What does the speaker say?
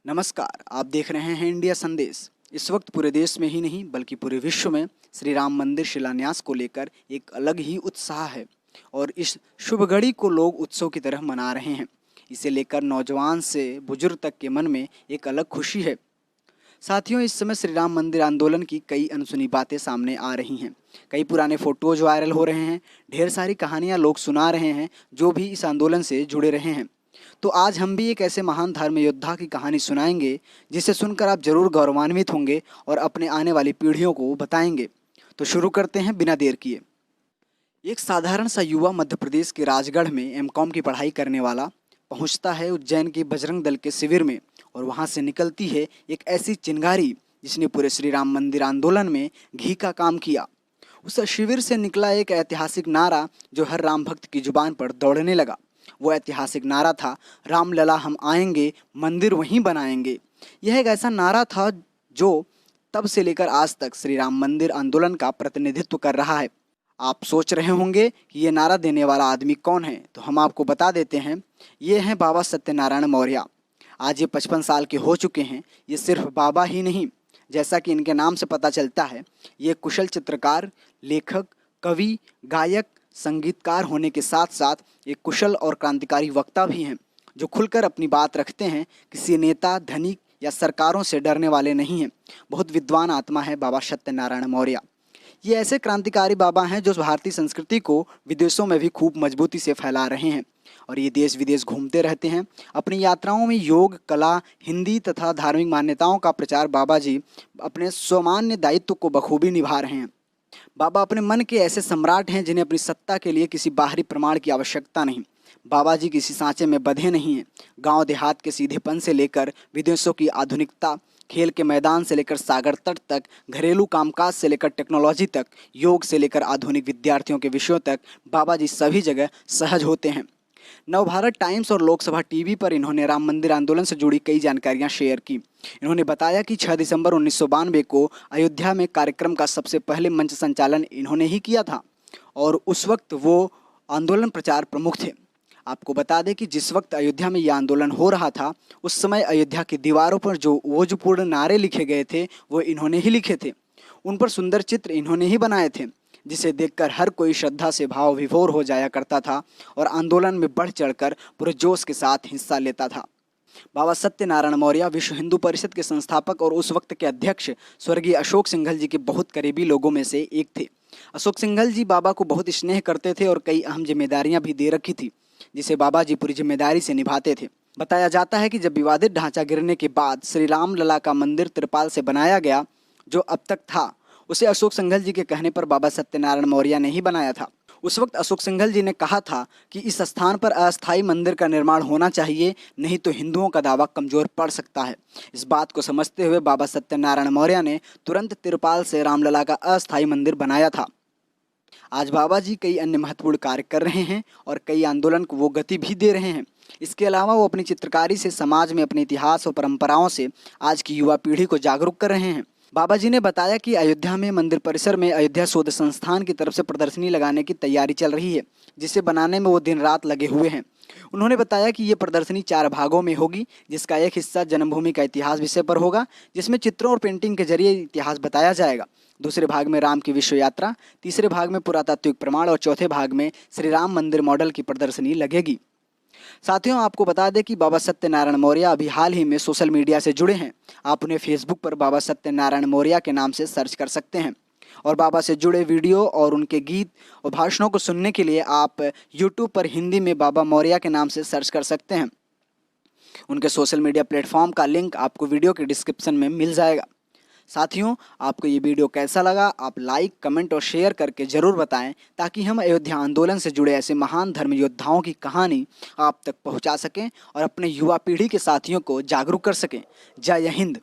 नमस्कार, आप देख रहे हैं इंडिया संदेश। इस वक्त पूरे देश में ही नहीं बल्कि पूरे विश्व में श्री राम मंदिर शिलान्यास को लेकर एक अलग ही उत्साह है और इस शुभ घड़ी को लोग उत्सव की तरह मना रहे हैं। इसे लेकर नौजवान से बुजुर्ग तक के मन में एक अलग खुशी है। साथियों, इस समय श्री राम मंदिर आंदोलन की कई अनसुनी बातें सामने आ रही हैं। कई पुराने फोटोज वायरल हो रहे हैं, ढेर सारी कहानियाँ लोग सुना रहे हैं जो भी इस आंदोलन से जुड़े रहे हैं। तो आज हम भी एक ऐसे महान धर्म योद्धा की कहानी सुनाएंगे जिसे सुनकर आप जरूर गौरवान्वित होंगे और अपने आने वाली पीढ़ियों को बताएंगे। तो शुरू करते हैं बिना देर किए। एक साधारण सा युवा मध्य प्रदेश के राजगढ़ में एमकॉम की पढ़ाई करने वाला पहुंचता है उज्जैन के बजरंग दल के शिविर में और वहां से निकलती है एक ऐसी चिंगारी जिसने पूरे श्री राम मंदिर आंदोलन में घी का काम किया। उस शिविर से निकला एक ऐतिहासिक नारा जो हर राम भक्त की जुबान पर दौड़ने लगा। वो ऐतिहासिक नारा था, राम लला हम आएंगे, मंदिर वहीं बनाएंगे। यह एक ऐसा नारा था जो तब से लेकर आज तक श्री राम मंदिर आंदोलन का प्रतिनिधित्व कर रहा है। आप सोच रहे होंगे कि ये नारा देने वाला आदमी कौन है, तो हम आपको बता देते हैं। ये हैं बाबा सत्यनारायण मौर्य। आज ये 55 साल के हो चुके हैं। ये सिर्फ बाबा ही नहीं, जैसा कि इनके नाम से पता चलता है, ये कुशल चित्रकार, लेखक, कवि, गायक, संगीतकार होने के साथ साथ एक कुशल और क्रांतिकारी वक्ता भी हैं जो खुलकर अपनी बात रखते हैं। किसी नेता, धनिक या सरकारों से डरने वाले नहीं हैं। बहुत विद्वान आत्मा है बाबा सत्यनारायण मौर्य। ये ऐसे क्रांतिकारी बाबा हैं जो भारतीय संस्कृति को विदेशों में भी खूब मजबूती से फैला रहे हैं और ये देश विदेश घूमते रहते हैं। अपनी यात्राओं में योग, कला, हिंदी तथा धार्मिक मान्यताओं का प्रचार बाबा जी अपने सामान्य दायित्व को बखूबी निभा रहे हैं। बाबा अपने मन के ऐसे सम्राट हैं जिन्हें अपनी सत्ता के लिए किसी बाहरी प्रमाण की आवश्यकता नहीं। बाबा जी किसी सांचे में बंधे नहीं हैं। गांव देहात के सीधेपन से लेकर विदेशों की आधुनिकता, खेल के मैदान से लेकर सागर तट तक, घरेलू कामकाज से लेकर टेक्नोलॉजी तक, योग से लेकर आधुनिक विद्यार्थियों के विषयों तक, बाबा जी सभी जगह सहज होते हैं। नवभारत टाइम्स और लोकसभा टीवी पर इन्होंने राम मंदिर आंदोलन से जुड़ी कई जानकारियां शेयर की। इन्होंने बताया कि 6 दिसंबर 1992 को अयोध्या में कार्यक्रम का सबसे पहले मंच संचालन इन्होंने ही किया था और उस वक्त वो आंदोलन प्रचार प्रमुख थे। आपको बता दें कि जिस वक्त अयोध्या में यह आंदोलन हो रहा था, उस समय अयोध्या की दीवारों पर जो ओजपूर्ण नारे लिखे गए थे वो इन्होंने ही लिखे थे। उन पर सुंदर चित्र इन्होंने ही बनाए थे जिसे देखकर हर कोई श्रद्धा से भाव विभोर हो जाया करता था और आंदोलन में बढ़ चढ़कर पूरे जोश के साथ हिस्सा लेता था। बाबा सत्यनारायण मौर्य विश्व हिंदू परिषद के संस्थापक और उस वक्त के अध्यक्ष स्वर्गीय अशोक सिंघल जी के बहुत करीबी लोगों में से एक थे। अशोक सिंघल जी बाबा को बहुत स्नेह करते थे और कई अहम जिम्मेदारियां भी दे रखी थी जिसे बाबा जी पूरी जिम्मेदारी से निभाते थे। बताया जाता है कि जब विवादित ढांचा गिरने के बाद श्री राम लला का मंदिर त्रिपाल से बनाया गया, जो अब तक था उसे अशोक सिंघल जी के कहने पर बाबा सत्यनारायण मौर्य ने ही बनाया था। उस वक्त अशोक सिंघल जी ने कहा था कि इस स्थान पर अस्थायी मंदिर का निर्माण होना चाहिए, नहीं तो हिंदुओं का दावा कमजोर पड़ सकता है। इस बात को समझते हुए बाबा सत्यनारायण मौर्य ने तुरंत तिरपाल से रामलला का अस्थायी मंदिर बनाया था। आज बाबा जी कई अन्य महत्वपूर्ण कार्य कर रहे हैं और कई आंदोलन को वो गति भी दे रहे हैं। इसके अलावा वो अपनी चित्रकारी से समाज में अपने इतिहास और परंपराओं से आज की युवा पीढ़ी को जागरूक कर रहे हैं। बाबा जी ने बताया कि अयोध्या में मंदिर परिसर में अयोध्या शोध संस्थान की तरफ से प्रदर्शनी लगाने की तैयारी चल रही है, जिसे बनाने में वो दिन रात लगे हुए हैं। उन्होंने बताया कि ये प्रदर्शनी 4 भागों में होगी, जिसका एक हिस्सा जन्मभूमि का इतिहास विषय पर होगा, जिसमें चित्रों और पेंटिंग के जरिए इतिहास बताया जाएगा। दूसरे भाग में राम की विश्व यात्रा, तीसरे भाग में पुरातात्विक प्रमाण और चौथे भाग में श्री राम मंदिर मॉडल की प्रदर्शनी लगेगी। साथियों, आपको बता दें कि बाबा सत्यनारायण मौर्य अभी हाल ही में सोशल मीडिया से जुड़े हैं। आप उन्हें फेसबुक पर बाबा सत्यनारायण मौर्य के नाम से सर्च कर सकते हैं और बाबा से जुड़े वीडियो और उनके गीत और भाषणों को सुनने के लिए आप यूट्यूब पर हिंदी में बाबा मौर्य के नाम से सर्च कर सकते हैं। उनके सोशल मीडिया प्लेटफॉर्म का लिंक आपको वीडियो के डिस्क्रिप्शन में मिल जाएगा। साथियों, आपको ये वीडियो कैसा लगा, आप लाइक, कमेंट और शेयर करके ज़रूर बताएं ताकि हम अयोध्या आंदोलन से जुड़े ऐसे महान धर्म योद्धाओं की कहानी आप तक पहुंचा सकें और अपने युवा पीढ़ी के साथियों को जागरूक कर सकें। जय हिंद।